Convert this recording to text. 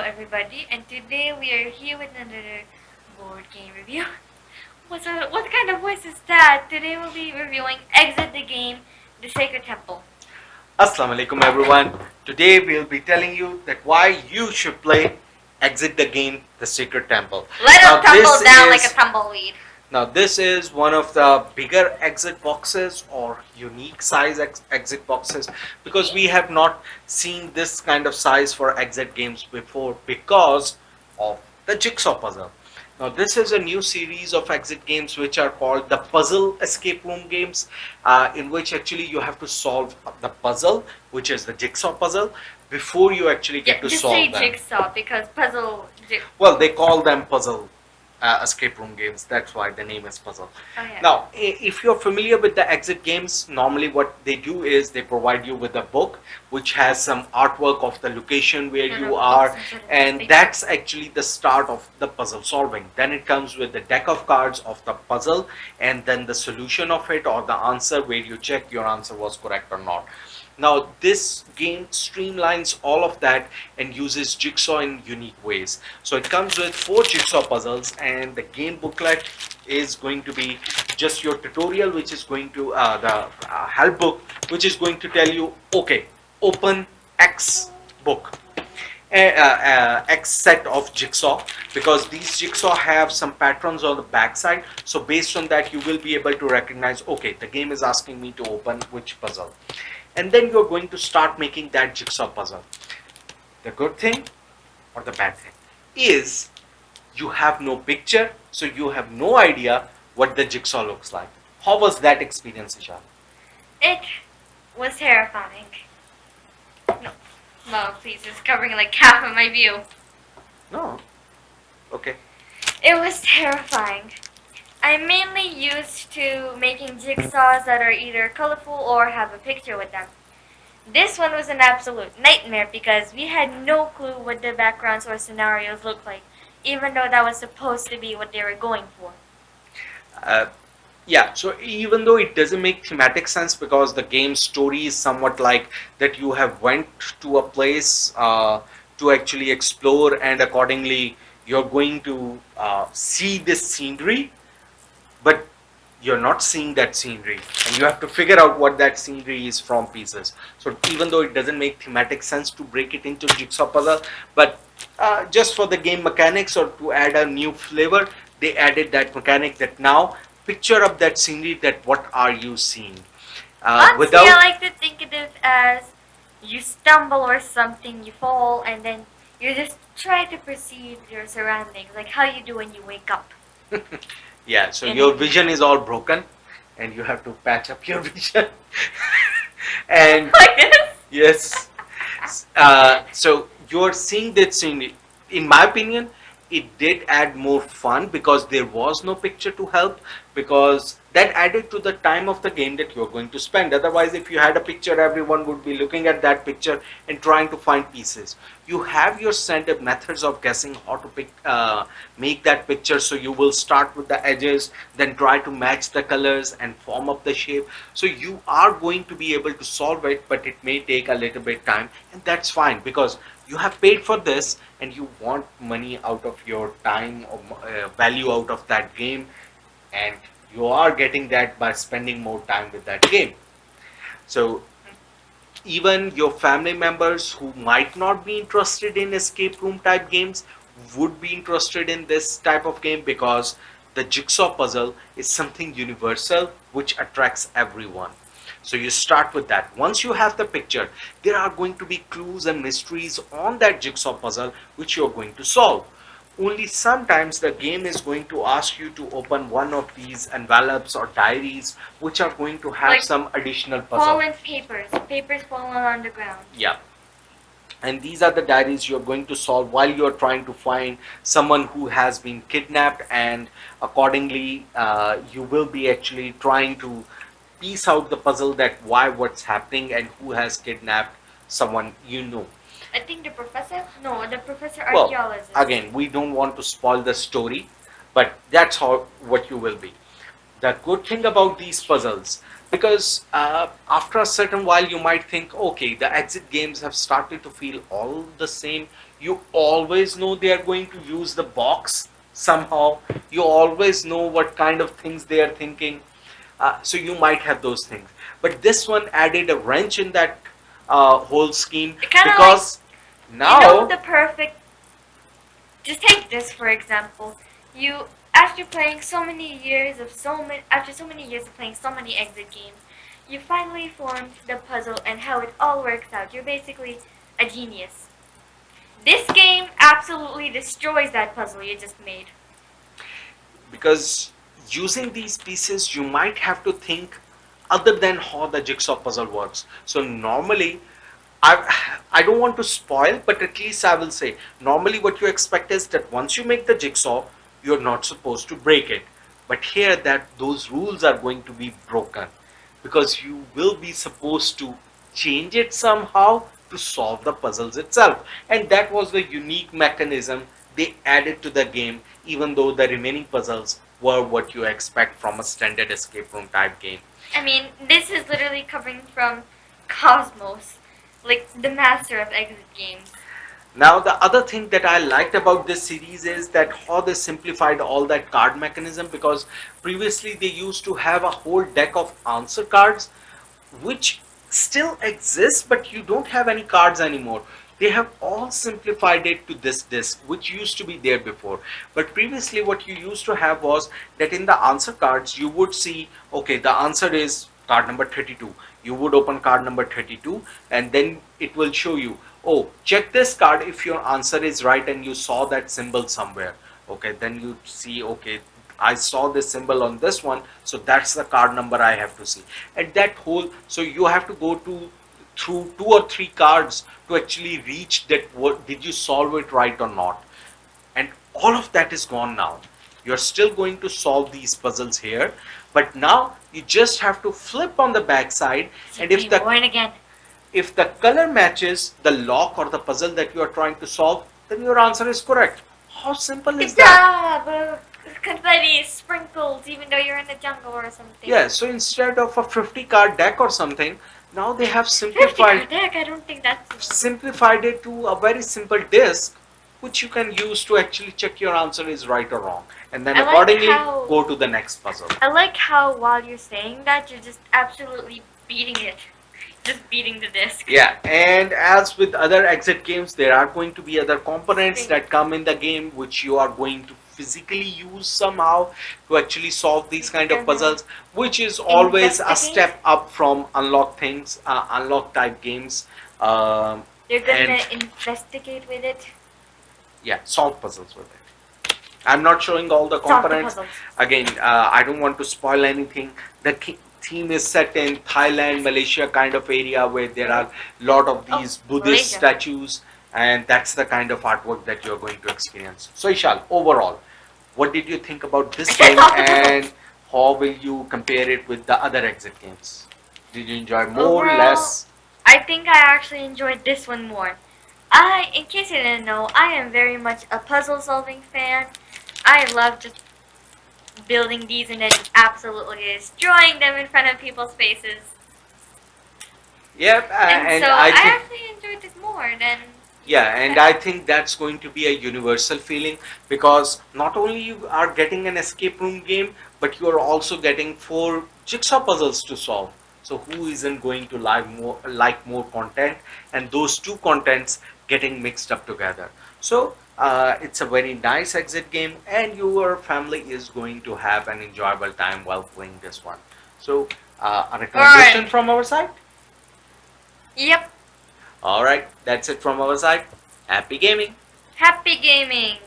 everybody, and today we are here with another board game review. What kind of voice is that? Today we'll be reviewing Exit the Game, The Sacred Temple. Assalamu alaikum everyone. Today we'll be telling you that why you should play Exit the Game, The Secret Temple. Let Now, us tumble this down like a is- tumbleweed. Now this is one of the bigger exit boxes or unique size exit boxes because we have not seen this kind of size for exit games before because of the jigsaw puzzle. Now this is a new series of exit games which are called the puzzle escape room games, in which actually you have to solve the puzzle, which is the jigsaw puzzle, before you actually get to just solve say them. jigsaw because puzzle. Well, they call them puzzle escape room games. That's why the name is puzzle. Oh, yeah. Now, if you're familiar with the exit games, normally what they do is they provide you with a book which has some artwork of the location where you are, and that's actually the start of the puzzle solving. Then it comes with the deck of cards of the puzzle and then the solution of it or the answer where you check your answer was correct or not. Now this game streamlines all of that and uses jigsaw in unique ways. So it comes with 4 jigsaw puzzles, and the game booklet is going to be just your tutorial, which is going to the help book, which is going to tell you, okay, open X book. X set of jigsaw, because these jigsaw have some patterns on the back side, so based on that you will be able to recognize, okay, the game is asking me to open which puzzle, and then you're going to start making that jigsaw puzzle. The good thing or the bad thing is you have no picture, so you have no idea what the jigsaw looks like. How was that experience, Isha? It was terrifying. No, please, it's covering like half of my view. No. Okay. It was terrifying. I'm mainly used to making jigsaws that are either colorful or have a picture with them. This one was an absolute nightmare because we had no clue what the backgrounds or scenarios looked like, even though that was supposed to be what they were going for. Yeah, so even though it doesn't make thematic sense because the game's story is somewhat like that you have went to a place to actually explore, and accordingly you're going to see this scenery, but you're not seeing that scenery and you have to figure out what that scenery is from pieces. So even though it doesn't make thematic sense to break it into jigsaw puzzle, but just for the game mechanics or to add a new flavor, they added that mechanic that now picture up that scenery, that what are you seeing. Honestly, I like to think of it as you stumble or something, you fall, and then you just try to perceive your surroundings, like how you do when you wake up. Yeah, so your vision is all broken and you have to patch up your vision. And like this? yes, so you're seeing that scene. In my opinion, it did add more fun because there was no picture to help, because that added to the time of the game that you're going to spend. Otherwise, if you had a picture, everyone would be looking at that picture and trying to find pieces. You have your standard methods of guessing how to make that picture. So you will start with the edges, then try to match the colors and form up the shape. So you are going to be able to solve it, but it may take a little bit time, and that's fine because you have paid for this and you want money out of your time or value out of that game, and you are getting that by spending more time with that game. So even your family members who might not be interested in escape room type games would be interested in this type of game, because the jigsaw puzzle is something universal which attracts everyone. So you start with that. Once you have the picture, there are going to be clues and mysteries on that jigsaw puzzle which you're going to solve. Only sometimes the game is going to ask you to open one of these envelopes or diaries which are going to have Like some additional puzzle. Fallen papers fallen on the ground. Yeah. And these are the diaries you're going to solve while you're trying to find someone who has been kidnapped, and accordingly you will be actually trying to piece out the puzzle that why what's happening and who has kidnapped someone you know. I think the professor? No, the professor Well, archaeologist. again, we don't want to spoil the story, but that's how what you will be. The good thing about these puzzles, because after a certain while you might think, okay, the exit games have started to feel all the same. You always know they are going to use the box somehow. You always know what kind of things they are thinking. So you might have those things. But this one added a wrench in that whole scheme Kind of like, because you know, now, the perfect. Just take this for example. You, after playing so many years of so many, after so many years of playing so many exit games, you finally formed the puzzle and how it all works out. You're basically a genius. This game absolutely destroys that puzzle you just made. because using these pieces, you might have to think other than how the jigsaw puzzle works. So normally, I don't want to spoil, but at least I will say normally what you expect is that once you make the jigsaw, you're not supposed to break it. But here that those rules are going to be broken because you will be supposed to change it somehow to solve the puzzles itself. And that was the unique mechanism they added to the game, even though the remaining puzzles were what you expect from a standard escape room type game. I mean, this is literally coming from Cosmos, like the master of exit games. Now, the other thing that I liked about this series is that how they simplified all that card mechanism, because previously they used to have a whole deck of answer cards which still exists, but you don't have any cards anymore. They have all simplified it to this disc, which used to be there before. But previously, what you used to have was that in the answer cards, you would see, okay, the answer is card number 32. You would open card number 32, and then it will show you, oh, check this card if your answer is right and you saw that symbol somewhere. Okay, then you see, okay, I saw this symbol on this one, so that's the card number I have to see. And that whole, so you have to go to through two or three cards to actually reach that. What did you solve it right or not? And all of that is gone now. You're still going to solve these puzzles here, but now you just have to flip on the back side, and Be born again. if the color matches the lock or the puzzle that you are trying to solve, then your answer is correct. How simple is Good that? job! Confetti, sprinkles, even though you're in the jungle or something. Yeah, so instead of a 50 card deck or something, now they have 50 card deck, I don't think that's enough. simplified it to a very simple disk which you can use to actually check your answer is right or wrong, and then I like accordingly how go to the next puzzle. I like how while you're saying that, you're just absolutely beating it. Just beating the disc. Yeah, and as with other exit games, there are going to be other components Thing. that come in the game which you are going to physically use somehow to actually solve these kind of puzzles, which is always a Investigate. step up from unlock things, unlock type games. You're gonna And investigate with it. yeah, solve puzzles with it. I'm not showing all the Solve the components. puzzles. Again, I don't want to spoil anything. The theme is set in Thailand, Malaysia kind of area where there are a lot of these Buddhist Malaysia. statues, and that's the kind of artwork that you're going to experience. So, Ishal, overall, what did you think about this game, Solve the puzzles. and how will you compare it with the other exit games? Did you enjoy more, Overall, less? I think I actually enjoyed this one more. In case you didn't know, I am very much a puzzle solving fan. I love just building these and then absolutely destroying them in front of people's faces. Yep, And and so I I think actually enjoyed this more than. yeah, and I think that's going to be a universal feeling because not only you are getting an escape room game, but you are also getting four jigsaw puzzles to solve. So who isn't going to like more content, and those two contents getting mixed up together? So it's a very nice exit game, and your family is going to have an enjoyable time while playing this one. So a recommendation Alright. from our side. Yep. All right, that's it from our side. Happy gaming. Happy gaming.